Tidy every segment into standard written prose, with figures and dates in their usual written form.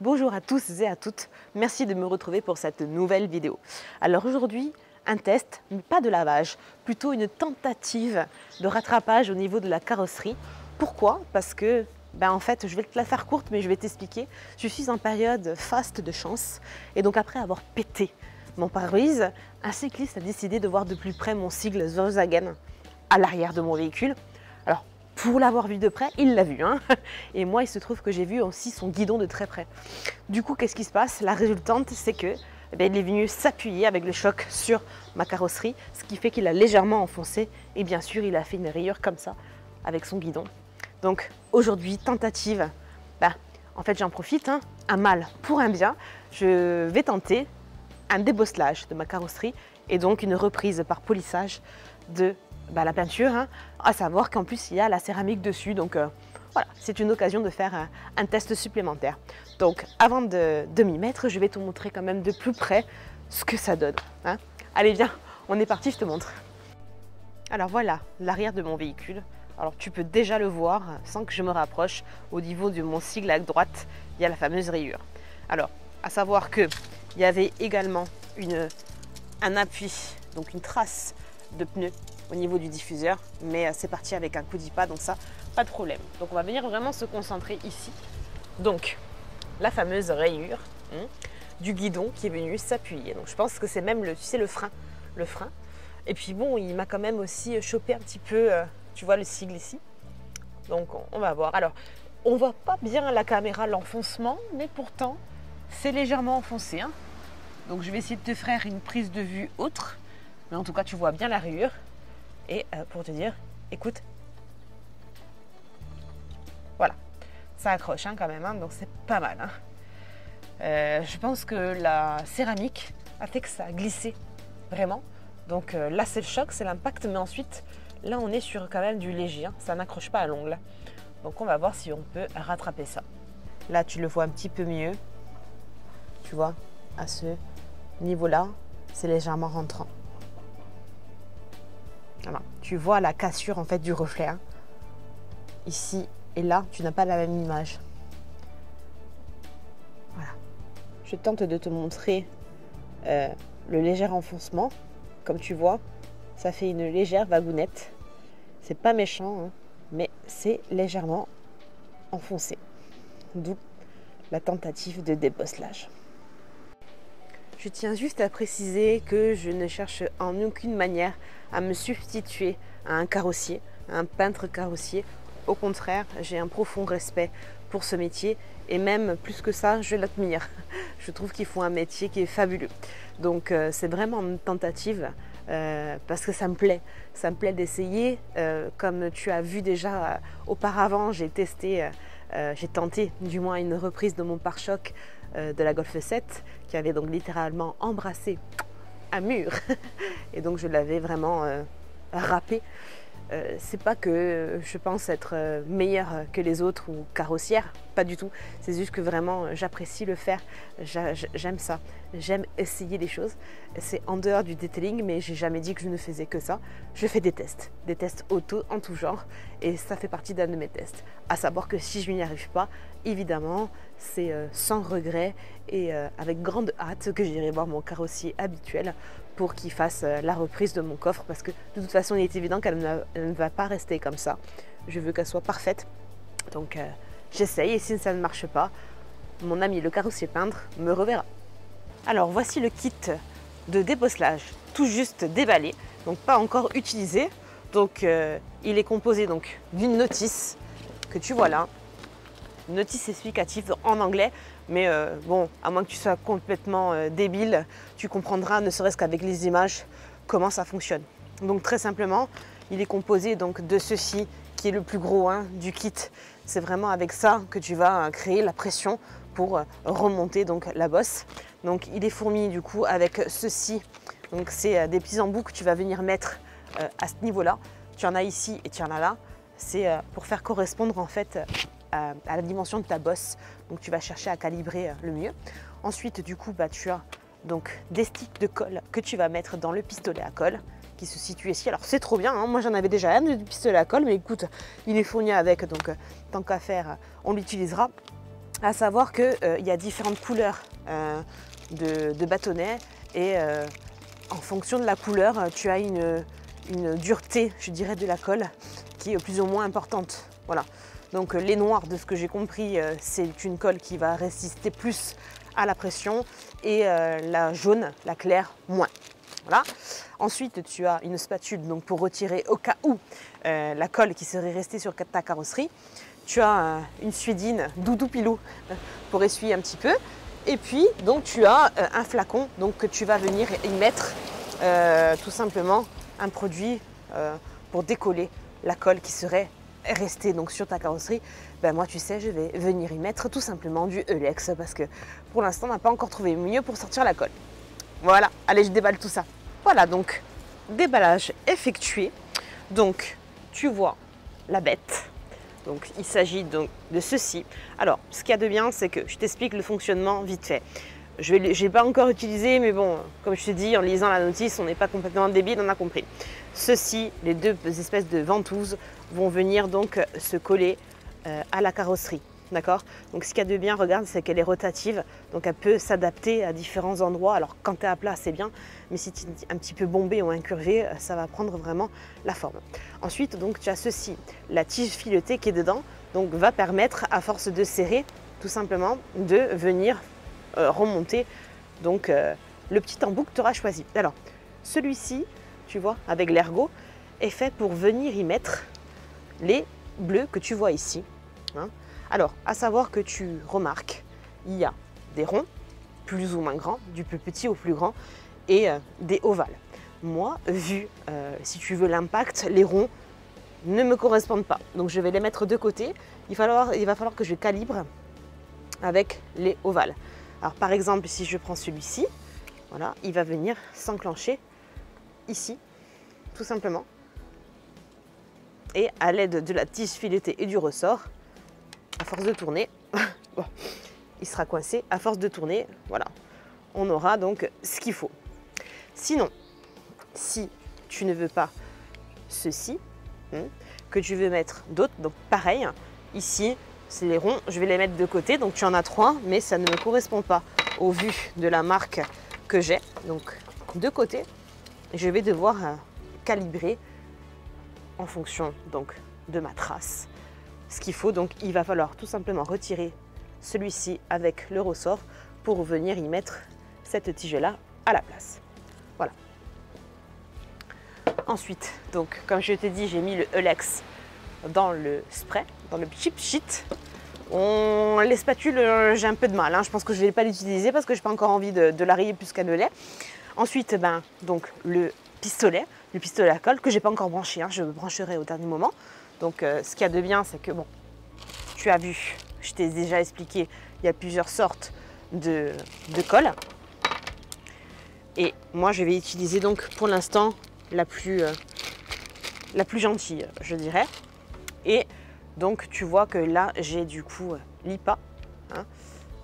Bonjour à tous et à toutes, merci de me retrouver pour cette nouvelle vidéo. Alors aujourd'hui, un test, mais pas de lavage, plutôt une tentative de rattrapage au niveau de la carrosserie. Pourquoi? Parce que, en fait, je vais te la faire courte, mais je vais t'expliquer. Je suis en période faste de chance, et donc après avoir pété mon pare-brise, un cycliste a décidé de voir de plus près mon sigle Volkswagen à l'arrière de mon véhicule. Alors, pour l'avoir vu de près, il l'a vu, hein. Et moi, il se trouve que j'ai vu aussi son guidon de très près. Du coup, qu'est-ce qui se passe? La résultante, c'est que il est venu s'appuyer avec le choc sur ma carrosserie, ce qui fait qu'il a légèrement enfoncé. Et bien sûr, il a fait une rayure comme ça avec son guidon. Donc aujourd'hui, tentative. En fait, j'en profite, hein, un mal pour un bien. Je vais tenter un débosselage de ma carrosserie et donc une reprise par polissage de la peinture, hein, à savoir qu'en plus il y a la céramique dessus, donc voilà, c'est une occasion de faire un test supplémentaire. Donc avant de m'y mettre, je vais te montrer quand même de plus près ce que ça donne, hein. Allez viens, on est parti, je te montre. Alors voilà l'arrière de mon véhicule. Alors tu peux déjà le voir sans que je me rapproche. Au niveau de mon sigle à droite, il y a la fameuse rayure. Alors à savoir que il y avait également un appui, donc une trace de pneu au niveau du diffuseur, mais c'est parti avec un coup d'IPA, donc ça, pas de problème. Donc on va venir vraiment se concentrer ici. Donc la fameuse rayure du guidon qui est venu s'appuyer. Donc je pense que c'est même le frein. Et puis bon, il m'a quand même aussi chopé un petit peu, tu vois le sigle ici. Donc on va voir. Alors on voit pas bien à la caméra l'enfoncement, mais pourtant c'est légèrement enfoncé, hein. Donc je vais essayer de te faire une prise de vue autre, mais en tout cas tu vois bien la rayure. Et pour te dire, écoute, voilà, ça accroche hein, quand même, hein, donc c'est pas mal, hein. Je pense que la céramique a fait que ça a glissé vraiment. Donc là c'est le choc, c'est l'impact, mais ensuite là on est sur quand même du léger, hein, ça n'accroche pas à l'ongle. Donc on va voir si on peut rattraper ça. Là tu le vois un petit peu mieux, tu vois, à ce niveau-là, c'est légèrement rentrant. Voilà. Tu vois la cassure en fait du reflet, hein. Ici et là, tu n'as pas la même image. Voilà. Je tente de te montrer le léger enfoncement. Comme tu vois, ça fait une légère vagounette. C'est pas méchant, hein, mais c'est légèrement enfoncé. D'où la tentative de débosselage. Je tiens juste à préciser que je ne cherche en aucune manière à me substituer à un carrossier, à un peintre carrossier. Au contraire, j'ai un profond respect pour ce métier et même plus que ça, je l'admire. Je trouve qu'ils font un métier qui est fabuleux. Donc c'est vraiment une tentative parce que ça me plaît. Ça me plaît d'essayer. Comme tu as vu déjà auparavant, j'ai tenté du moins une reprise de mon pare-choc de la Golf 7 qui avait donc littéralement embrassé un mur et donc je l'avais vraiment râpé. C'est pas que je pense être meilleure que les autres ou carrossière, pas du tout. C'est juste que vraiment j'apprécie le faire, j'aime ça, j'aime essayer des choses. C'est en dehors du detailing, mais j'ai jamais dit que je ne faisais que ça. Je fais des tests auto en tout genre et ça fait partie d'un de mes tests. À savoir que si je n'y arrive pas, évidemment, c'est sans regret et avec grande hâte que j'irai voir mon carrossier habituel pour qu'il fasse la reprise de mon coffre parce que de toute façon il est évident qu'elle ne va pas rester comme ça. Je veux qu'elle soit parfaite, donc j'essaye et si ça ne marche pas, mon ami le carrossier peintre me reverra. Alors voici le kit de débosselage tout juste déballé, donc pas encore utilisé. Donc il est composé donc d'une notice que tu vois là, une notice explicative en anglais. Mais bon, à moins que tu sois complètement débile, tu comprendras, ne serait-ce qu'avec les images, comment ça fonctionne. Donc très simplement, il est composé donc de ceci qui est le plus gros du kit. C'est vraiment avec ça que tu vas créer la pression pour remonter donc la bosse. Donc il est fourni du coup avec ceci. Donc c'est des petits embouts que tu vas venir mettre à ce niveau-là. Tu en as ici et tu en as là. C'est pour faire correspondre en fait à la dimension de ta bosse. Donc tu vas chercher à calibrer le mieux. Ensuite du coup tu as donc des sticks de colle que tu vas mettre dans le pistolet à colle qui se situe ici. Alors c'est trop bien, hein. Moi j'en avais déjà un du pistolet à colle, mais écoute, il est fourni avec, donc tant qu'à faire, on l'utilisera. À savoir qu'il y a différentes couleurs de bâtonnets et en fonction de la couleur, tu as une dureté, je dirais, de la colle qui est plus ou moins importante. Voilà. Donc les noirs, de ce que j'ai compris, c'est une colle qui va résister plus à la pression et la jaune, la claire, moins. Voilà. Ensuite, tu as une spatule donc, pour retirer au cas où la colle qui serait restée sur ta carrosserie. Tu as une suédine doudou pilou pour essuyer un petit peu. Et puis, donc, tu as un flacon donc, que tu vas venir y mettre tout simplement un produit pour décoller la colle qui serait restée donc, sur ta carrosserie. Ben, moi, tu sais, je vais venir y mettre tout simplement du Eulex parce que pour l'instant, on n'a pas encore trouvé mieux pour sortir la colle. Voilà, allez, je déballe tout ça. Voilà, donc, déballage effectué. Donc, tu vois la bête. Donc, il s'agit donc de ceci. Alors, ce qu'il y a de bien, c'est que je t'explique le fonctionnement vite fait. Je n'ai pas encore utilisé, mais bon, comme je te dis, en lisant la notice, on n'est pas complètement débile, on a compris. Ceci, les deux espèces de ventouses, vont venir donc se coller à la carrosserie. D'accord? Donc, ce qu'il y a de bien, regarde, c'est qu'elle est rotative. Donc, elle peut s'adapter à différents endroits. Alors, quand tu es à plat, c'est bien. Mais si tu es un petit peu bombé ou incurvé, ça va prendre vraiment la forme. Ensuite, donc, tu as ceci. La tige filetée qui est dedans donc, va permettre, à force de serrer, tout simplement, de venir remonter donc, le petit embout que tu auras choisi. Alors, celui-ci, tu vois, avec l'ergot, est fait pour venir y mettre les bleus que tu vois ici. Hein. Alors, à savoir que tu remarques, il y a des ronds, plus ou moins grands, du plus petit au plus grand, et des ovales. Moi, vu, si tu veux, l'impact, les ronds ne me correspondent pas. Donc, je vais les mettre de côté. Il va falloir que je calibre avec les ovales. Alors, par exemple, si je prends celui-ci, voilà, il va venir s'enclencher ici, tout simplement. Et à l'aide de la tige filetée et du ressort, à force de tourner, bon, il sera coincé. À force de tourner, voilà, on aura donc ce qu'il faut. Sinon, si tu ne veux pas ceci, que tu veux mettre d'autres, donc pareil, ici, c'est les ronds, je vais les mettre de côté. Donc tu en as 3, mais ça ne me correspond pas au vu de la marque que j'ai. Donc de côté, je vais devoir calibrer en fonction donc de ma trace ce qu'il faut. Donc il va falloir tout simplement retirer celui-ci avec le ressort pour venir y mettre cette tige là à la place. Voilà. Ensuite, donc comme je t'ai dit, j'ai mis le Eulex dans le spray, dans le chip sheet. Les spatules, j'ai un peu de mal, hein. Je pense que je ne vais pas l'utiliser parce que je n'ai pas encore envie de la rayer plus qu'elle ne l'est. Ensuite, donc le pistolet à colle que je n'ai pas encore branché, hein. Je le brancherai au dernier moment. Donc ce qu'il y a de bien, c'est que bon, tu as vu, je t'ai déjà expliqué, il y a plusieurs sortes de colle. Et moi, je vais utiliser donc pour l'instant la plus gentille, je dirais. Et donc tu vois que là, j'ai du coup l'IPA. Hein.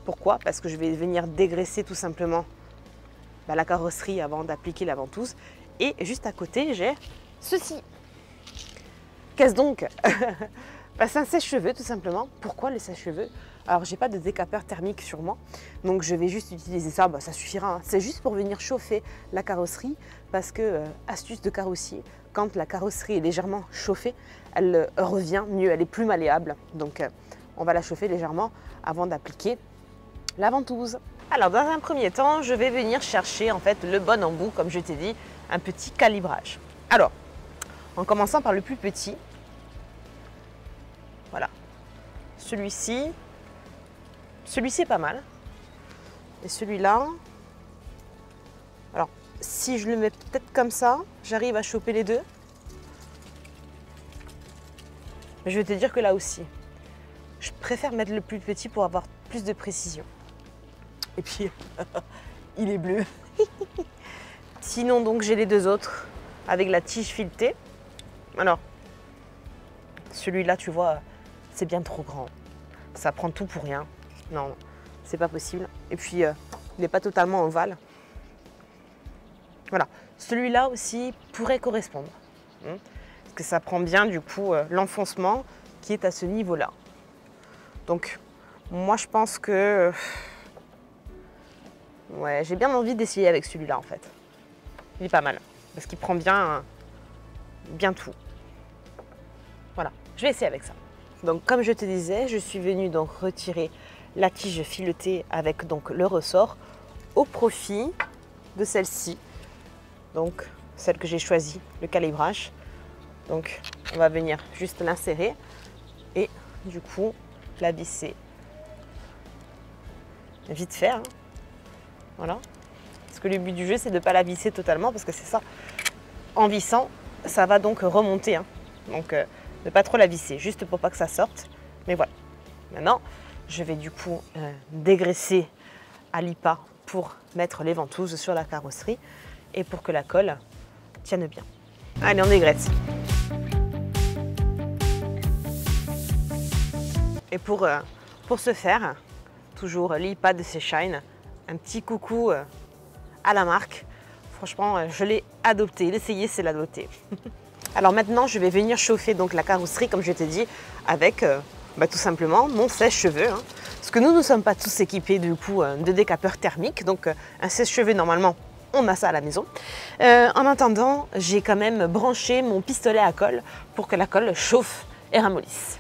Pourquoi? Parce que je vais venir dégraisser tout simplement la carrosserie avant d'appliquer la ventouse. Et juste à côté, j'ai ceci. Qu'est-ce donc? C'est un sèche-cheveux tout simplement. Pourquoi le sèche-cheveux? Alors, j'ai pas de décapeur thermique sur moi, donc je vais juste utiliser ça, ça suffira. Hein. C'est juste pour venir chauffer la carrosserie, parce que, astuce de carrossier, quand la carrosserie est légèrement chauffée, elle revient mieux, elle est plus malléable. Donc, on va la chauffer légèrement avant d'appliquer la ventouse. Alors, dans un premier temps, je vais venir chercher en fait le bon embout, comme je t'ai dit, un petit calibrage. Alors, en commençant par le plus petit, voilà, celui-ci est pas mal. Et celui-là, alors, si je le mets peut-être comme ça, j'arrive à choper les deux. Mais je vais te dire que là aussi, je préfère mettre le plus petit pour avoir plus de précision. Et puis, il est bleu. Sinon, donc, j'ai les deux autres avec la tige filetée. Alors, celui-là, tu vois, c'est bien trop grand. Ça prend tout pour rien. Non, c'est pas possible. Et puis, il n'est pas totalement ovale. Voilà. Celui-là aussi pourrait correspondre. Parce que ça prend bien, du coup, l'enfoncement qui est à ce niveau-là. Donc, Moi, je pense que... Ouais, j'ai bien envie d'essayer avec celui-là, en fait. Il est pas mal, parce qu'il prend bien tout. Voilà, je vais essayer avec ça. Donc, comme je te disais, je suis venue donc retirer la tige filetée avec donc le ressort au profit de celle-ci. Donc, celle que j'ai choisie, le calibrage. Donc, on va venir juste l'insérer et du coup, la visser vite fait. Hein. Voilà. Parce que le but du jeu, c'est de ne pas la visser totalement parce que c'est ça. En vissant, ça va donc remonter. Hein. Donc, ne pas trop la visser, juste pour pas que ça sorte. Mais voilà. Maintenant, je vais du coup dégraisser à l'IPA pour mettre les ventouses sur la carrosserie et pour que la colle tienne bien. Allez, on dégraisse. Et pour ce faire, toujours l'IPA de Seeshine, un petit coucou à la marque. Franchement, je l'ai adopté. L'essayer, c'est l'adopter. Alors maintenant, je vais venir chauffer donc la carrosserie, comme je t'ai dit, avec tout simplement mon sèche-cheveux. Hein. Parce que nous ne sommes pas tous équipés du coup de décapeur thermique. Donc un sèche-cheveux, normalement, on a ça à la maison. En attendant, j'ai quand même branché mon pistolet à colle pour que la colle chauffe et ramollisse.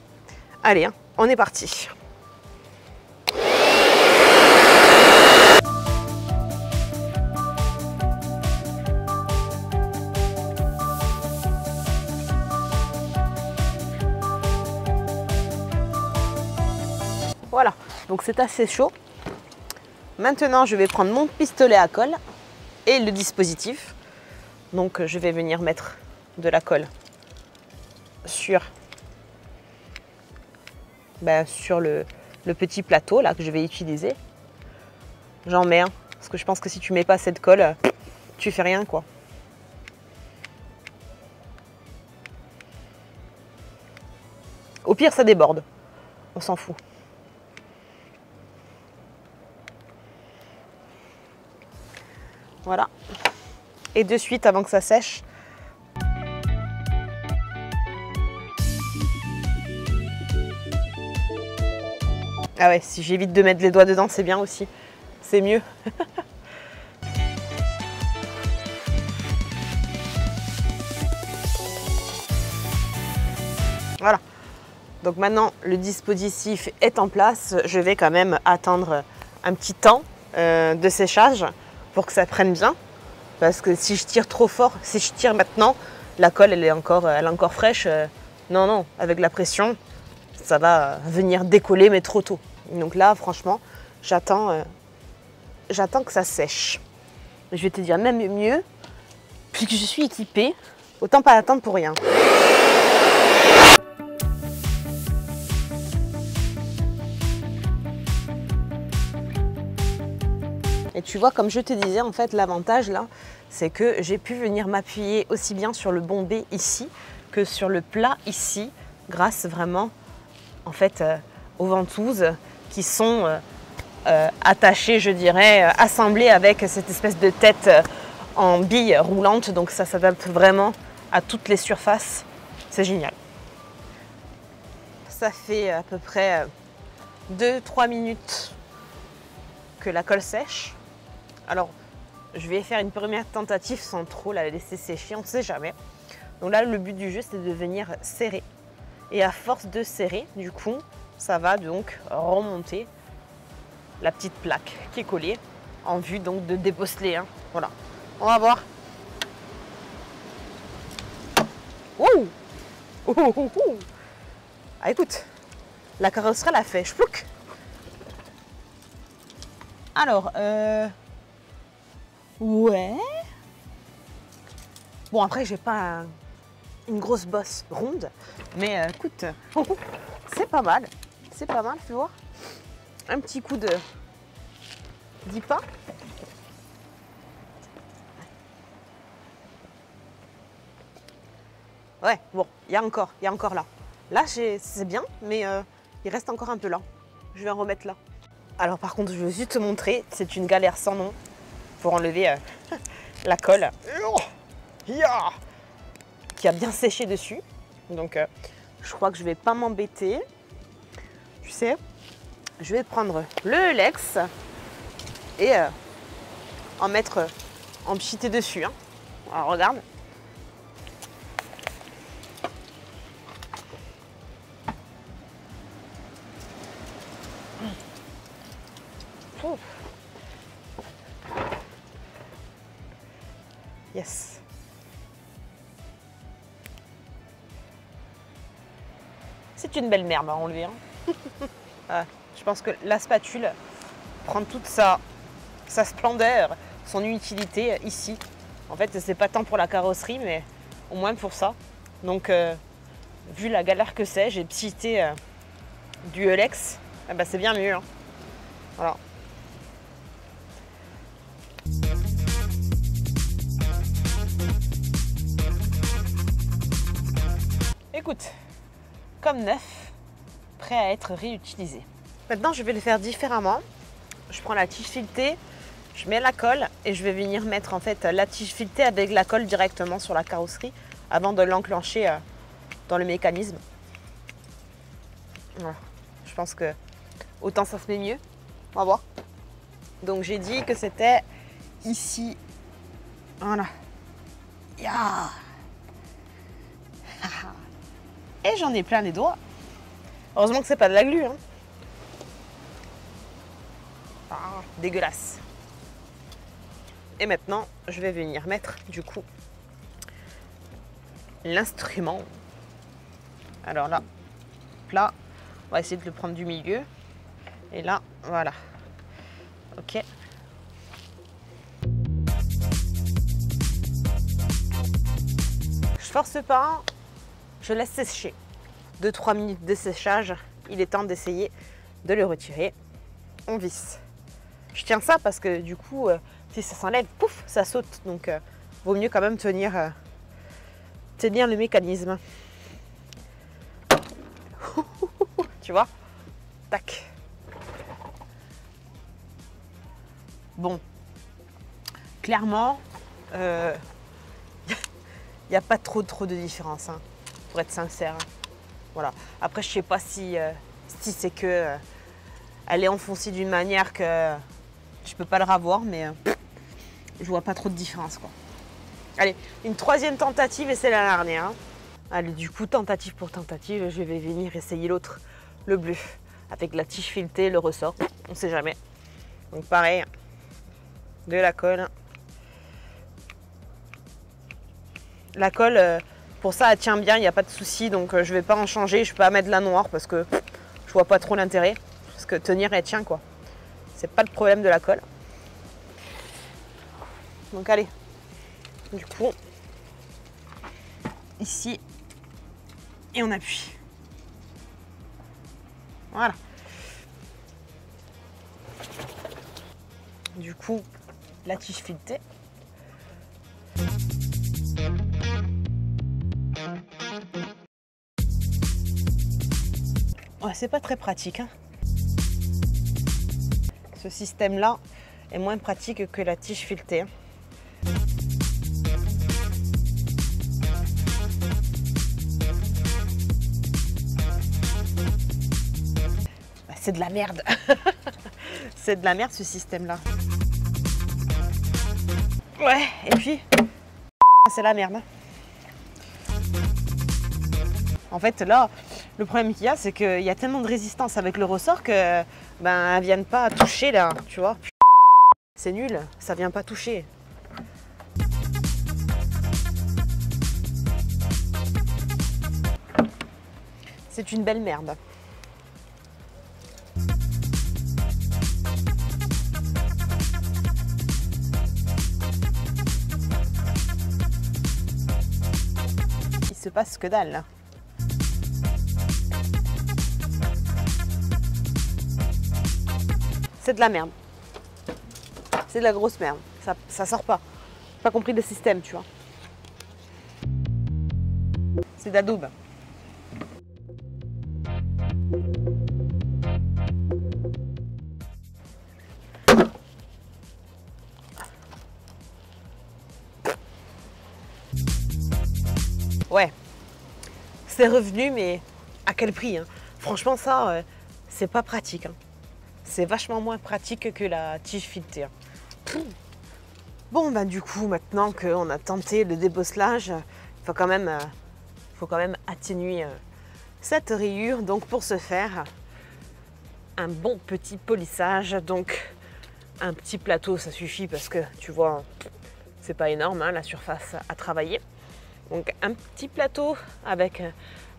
Allez, hein, on est parti. Voilà, donc c'est assez chaud. Maintenant, je vais prendre mon pistolet à colle et le dispositif. Donc, je vais venir mettre de la colle sur le petit plateau là que je vais utiliser. J'en mets un, parce que je pense que si tu mets pas cette colle, tu fais rien quoi. Au pire, ça déborde. On s'en fout. Voilà. Et de suite, avant que ça sèche, ah ouais, si j'évite de mettre les doigts dedans, c'est bien aussi. C'est mieux. Voilà. Donc maintenant, le dispositif est en place. Je vais quand même attendre un petit temps de séchage pour que ça prenne bien. Parce que si je tire trop fort, si je tire maintenant, la colle elle est encore fraîche. Non, avec la pression, ça va venir décoller, mais trop tôt. Donc là, franchement, j'attends que ça sèche. Je vais te dire même mieux, puisque je suis équipée, autant pas attendre pour rien. Et tu vois, comme je te disais, en fait, l'avantage là, c'est que j'ai pu venir m'appuyer aussi bien sur le bombé ici que sur le plat ici, grâce vraiment, en fait, aux ventouses qui sont attachées, je dirais, assemblées avec cette espèce de tête en bille roulante. Donc ça s'adapte vraiment à toutes les surfaces. C'est génial. Ça fait à peu près 2-3 minutes que la colle sèche. Alors, je vais faire une première tentative sans trop la laisser sécher, on ne sait jamais. Donc là, le but du jeu, c'est de venir serrer. Et à force de serrer, du coup, ça va donc remonter la petite plaque qui est collée en vue donc de dépoceler. Hein. Voilà, on va voir. Ouh. Ah, écoute, la carrosserie, elle a fait chplouc. Alors, ouais. Bon, après, j'ai pas une grosse bosse ronde, mais écoute, c'est pas mal. C'est pas mal, tu vois. Un petit coup d'IPA. Ouais, bon, il y a encore là. Là, c'est bien, mais il reste encore un peu là. Je vais en remettre là. Alors par contre, je veux juste te montrer, c'est une galère sans nom pour enlever la colle qui a bien séché dessus. Donc je crois que je vais pas m'embêter. Tu sais, je vais prendre le Lex et en mettre en pchité dessus. Hein. Alors regarde. Ouf. Yes. C'est une belle merde à enlever. Hein. Je pense que la spatule prend toute sa splendeur, son utilité ici. En fait, c'est pas tant pour la carrosserie, mais au moins pour ça. Donc, vu la galère que c'est, j'ai pchité du Lex. Eh ben, c'est bien mieux. Hein. Voilà. Écoute, comme neuf, prêt à être réutilisé. Maintenant, je vais le faire différemment. Je prends la tige filetée, je mets la colle et je vais venir mettre en fait la tige filetée avec la colle directement sur la carrosserie avant de l'enclencher dans le mécanisme. Voilà. Je pense que autant ça se met mieux. On va voir. Donc j'ai dit que c'était ici. Voilà. Yeah. Et j'en ai plein les doigts. Heureusement que c'est pas de la glu. Hein. Ah, dégueulasse. Et maintenant, je vais venir mettre du coup l'instrument. Alors là, on va essayer de le prendre du milieu. Et là, voilà. Ok. Je force pas, je laisse sécher. 2-3 minutes de séchage, il est temps d'essayer de le retirer. On visse. Je tiens ça parce que du coup, si ça s'enlève, pouf, ça saute. Donc, vaut mieux quand même tenir le mécanisme. Tu vois? Tac. Bon. Clairement, il n'y a pas trop de différence, hein, pour être sincère. Voilà. Après, je sais pas si c'est que elle est enfoncée d'une manière que je peux pas le ravoir, mais je vois pas trop de différence, quoi. Allez, une troisième tentative et c'est la dernière. Hein. Allez, du coup, tentative pour tentative, je vais venir essayer l'autre, le bleu, avec la tige filetée, le ressort, on sait jamais. Donc pareil, de la colle. La colle, pour ça, elle tient bien, il n'y a pas de souci, donc je vais pas en changer, je peux pas mettre de la noire parce que je vois pas trop l'intérêt. Parce que tenir, elle tient, quoi. C'est pas le problème de la colle. Donc allez, du coup, ici, et on appuie. Voilà. Du coup, la tige filetée. Ouais, c'est pas très pratique, hein. Ce système-là est moins pratique que la tige filetée. Bah, c'est de la merde. C'est de la merde ce système-là. Ouais, et puis, c'est la merde. En fait, là, le problème qu'il y a, c'est qu'il y a tellement de résistance avec le ressort que ben, elles viennent pas toucher là, tu vois. C'est nul, ça vient pas toucher. C'est une belle merde. Il se passe que dalle là. C'est de la merde. C'est de la grosse merde. Ça sort pas. J'ai pas compris le système, tu vois. C'est d'Adobe. Ouais. C'est revenu, mais à quel prix, hein. Franchement, ça, c'est pas pratique. Hein. C'est vachement moins pratique que la tige filetée. Bon, bah du coup, maintenant qu'on a tenté le débosselage, il faut quand même atténuer cette rayure. Donc pour ce faire, un bon petit polissage. Donc un petit plateau, ça suffit parce que tu vois, c'est pas énorme hein, la surface à travailler. Donc un petit plateau avec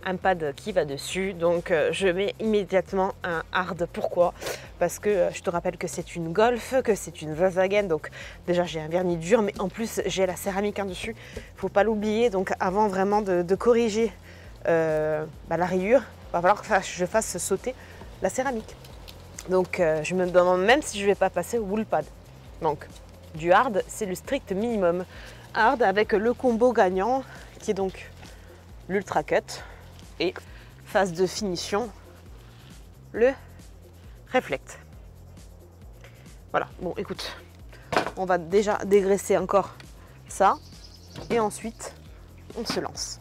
un pad qui va dessus. Donc je mets immédiatement un hard. Pourquoi? Parce que je te rappelle que c'est une Golf, que c'est une Volkswagen. Donc déjà j'ai un vernis dur, mais en plus j'ai la céramique en dessus. Faut pas l'oublier. Donc avant vraiment de corriger la rayure, il va falloir que je fasse sauter la céramique. Donc je me demande même si je vais pas passer au wool pad. Donc du hard, c'est le strict minimum. Hard avec le combo gagnant qui est donc l'Ultra Cut et phase de finition, le Reflect. Voilà, bon écoute, on va déjà dégraisser encore ça et ensuite on se lance.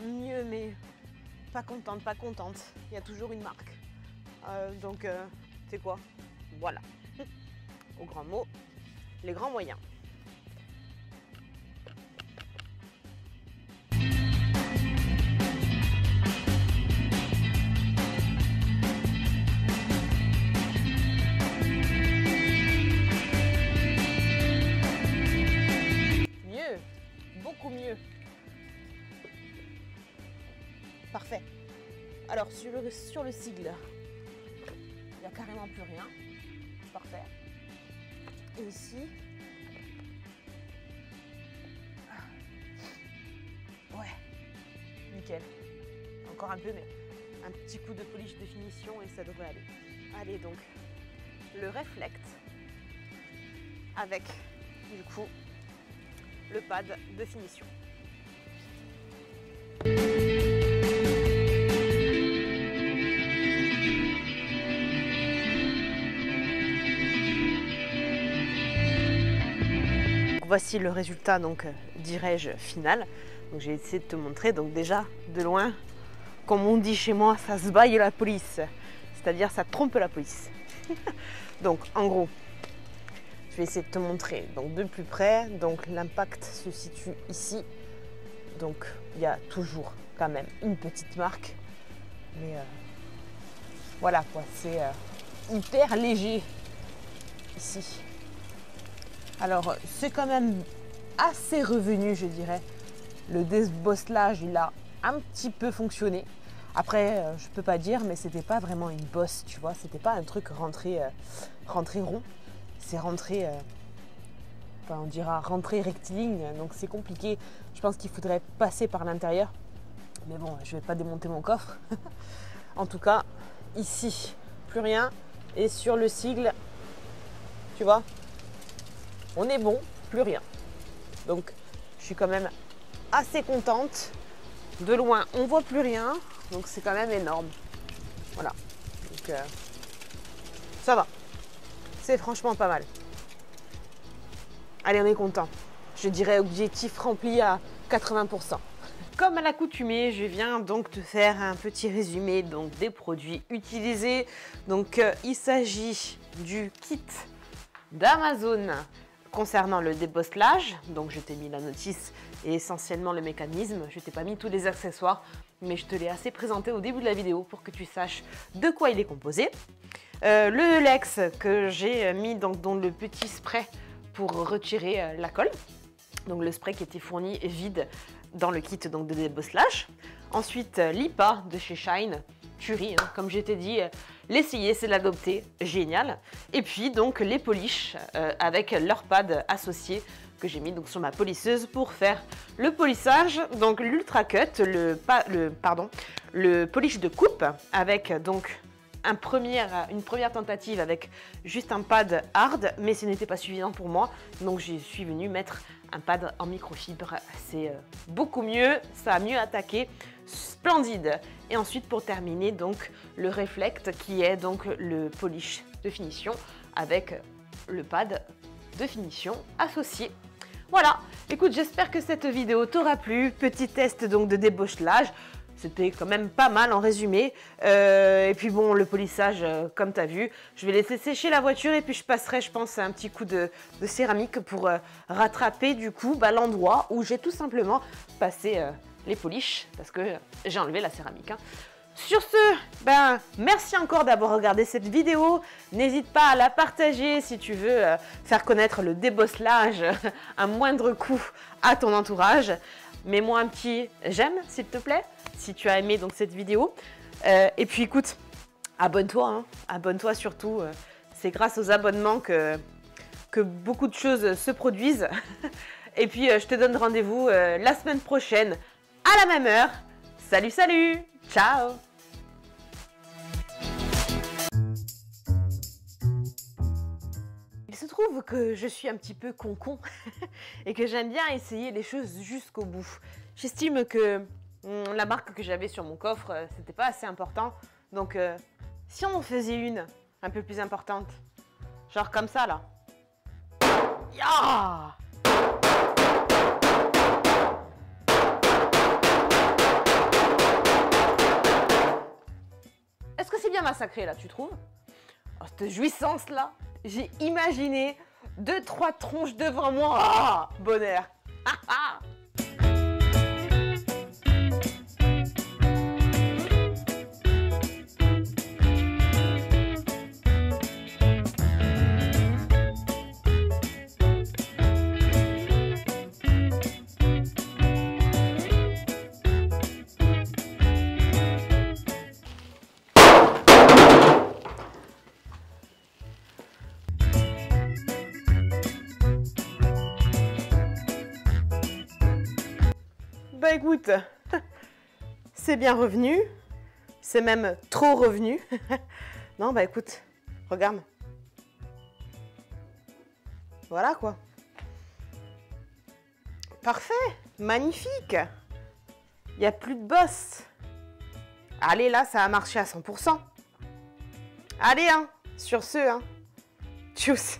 Mieux, mais pas contente, pas contente. Il y a toujours une marque. Donc, c'est quoi? Voilà. Au grand mot, les grands moyens. Mieux, beaucoup mieux. Parfait. Alors sur le sigle, il n'y a carrément plus rien. Parfait. Et ici, ouais, nickel. Encore un peu, mais un petit coup de polish de finition et ça devrait aller. Allez donc, le Reflect avec du coup le pad de finition. Voici le résultat, donc dirais-je, final. Donc j'ai essayé de te montrer. Donc déjà, de loin, comme on dit chez moi, ça se baille la police. C'est-à-dire, ça trompe la police. Donc en gros, je vais essayer de te montrer donc de plus près. Donc l'impact se situe ici. Donc il y a toujours quand même une petite marque. Mais voilà quoi, c'est hyper léger ici. Alors, c'est quand même assez revenu, je dirais. Le débosselage, il a un petit peu fonctionné. Après, je peux pas dire, mais c'était pas vraiment une bosse, tu vois. C'était pas un truc rentré rond. C'est rentré, enfin, on dira rentré rectiligne. Donc, c'est compliqué. Je pense qu'il faudrait passer par l'intérieur. Mais bon, je vais pas démonter mon coffre. En tout cas, ici, plus rien. Et sur le sigle, tu vois, on est bon, plus rien. Donc, je suis quand même assez contente. De loin, on voit plus rien. Donc, c'est quand même énorme. Voilà. Donc, ça va. C'est franchement pas mal. Allez, on est content. Je dirais objectif rempli à 80%. Comme à l'accoutumée, je viens donc te faire un petit résumé donc, des produits utilisés. Donc, il s'agit du kit d'Amazon concernant le débosselage. Donc, je t'ai mis la notice et essentiellement le mécanisme. Je t'ai pas mis tous les accessoires, mais je te l'ai assez présenté au début de la vidéo pour que tu saches de quoi il est composé. Le Lex que j'ai mis donc, dans le petit spray pour retirer la colle. Donc, le spray qui était fourni est vide dans le kit donc, de débosselage. Ensuite, l'IPA de chez Shine, tuerie, hein, comme je t'ai dit, l'essayer, c'est l'adopter, génial. Et puis donc les polish avec leur pad associé que j'ai mis donc sur ma polisseuse pour faire le polissage. Donc l'Ultra Cut, le polish de coupe avec donc une première tentative avec juste un pad hard, mais ce n'était pas suffisant pour moi. Donc je suis venue mettre un pad en microfibre. C'est beaucoup mieux, ça a mieux attaqué. Splendide. Et ensuite pour terminer donc le Reflect qui est donc le polish de finition avec le pad de finition associé. Voilà, écoute, j'espère que cette vidéo t'aura plu. Petit test donc de débochelage. C'était quand même pas mal en résumé. Et puis bon, le polissage, comme tu as vu, je vais laisser sécher la voiture et puis je passerai, je pense, un petit coup de céramique pour rattraper du coup l'endroit où j'ai tout simplement passé les polishes parce que j'ai enlevé la céramique. Hein. Sur ce, merci encore d'avoir regardé cette vidéo. N'hésite pas à la partager si tu veux faire connaître le débosselage à moindre coût à ton entourage. Mets-moi un petit j'aime s'il te plaît, si tu as aimé donc cette vidéo. Et puis écoute, abonne-toi, hein. Abonne-toi surtout. C'est grâce aux abonnements que beaucoup de choses se produisent. Et puis je te donne rendez-vous la semaine prochaine à la même heure. Salut, salut, ciao. Il se trouve que je suis un petit peu con-con et que j'aime bien essayer les choses jusqu'au bout. J'estime que la marque que j'avais sur mon coffre, c'était pas assez important. Donc, si on en faisait une un peu plus importante, genre comme ça là. Ya! Est-ce que c'est bien massacré là, tu trouves? Oh, cette jouissance là, j'ai imaginé 2-3 tronches devant moi. Ah, bonheur. Bah écoute, c'est bien revenu, c'est même trop revenu. Non bah écoute, regarde. Voilà quoi. Parfait, magnifique. Il n'y a plus de bosse. Allez là, ça a marché à 100%. Allez hein, sur ce hein. Tchuss.